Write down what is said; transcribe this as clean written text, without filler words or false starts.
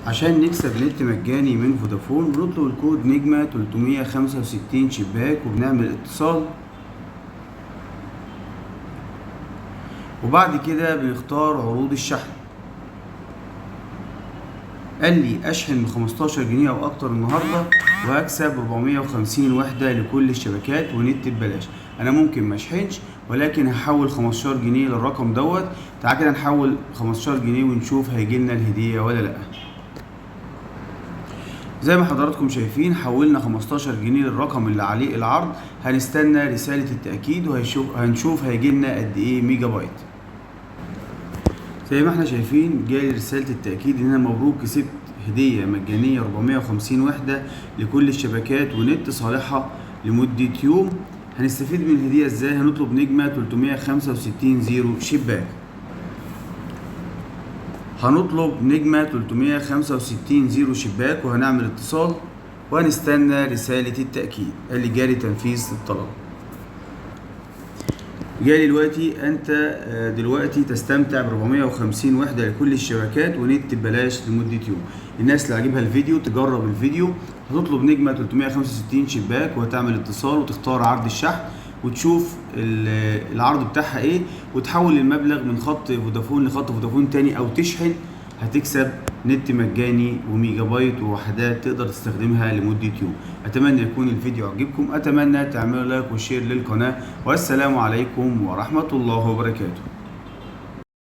عشان نكسب نت مجاني من فودافون بنطلب الكود نجمة 365 شباك وبنعمل اتصال، وبعد كده بنختار عروض الشحن. قال لي اشحن ب15 جنيه او اكتر النهارده وهكسب 450 وحده لكل الشبكات ونت ببلاش. انا ممكن ما اشحنش ولكن هحول 15 جنيه للرقم دوت. تعال كده نحول 15 جنيه ونشوف هيجيلنا الهديه ولا لا. زي ما حضراتكم شايفين حولنا 15 جنيه للرقم اللي عليه العرض. هنستنى رسالة التأكيد وهنشوف هيجيلنا قد ايه ميجا بايت. زي ما احنا شايفين جالي رسالة التأكيد ان انا مبروك كسبت هدية مجانية 450 وحدة لكل الشبكات ونت صالحة لمدة يوم. هنستفيد من الهدية ازاي؟ هنطلب نجمة 365 زيرو شباك. هنطلب نجمة 365 زيرو شباك وهنعمل اتصال وهنستنى رسالة التأكيد اللي جاري تنفيذ الطلب. جالي دلوقتي انت دلوقتي تستمتع ب 450 وحدة لكل الشبكات ونت ببلاش لمدة يوم. الناس اللي عجبها الفيديو تجرب الفيديو. هتطلب نجمة 365 شباك وهتعمل اتصال وتختار عرض الشحن وتشوف العرض بتاعها ايه وتحول المبلغ من خط فودافون لخط فودافون تاني او تشحن. هتكسب نت مجاني وميجا بايت ووحدات تقدر تستخدمها لمدة يوم. اتمنى يكون الفيديو عجبكم، اتمنى تعملوا لايك وشير للقناة، والسلام عليكم ورحمة الله وبركاته.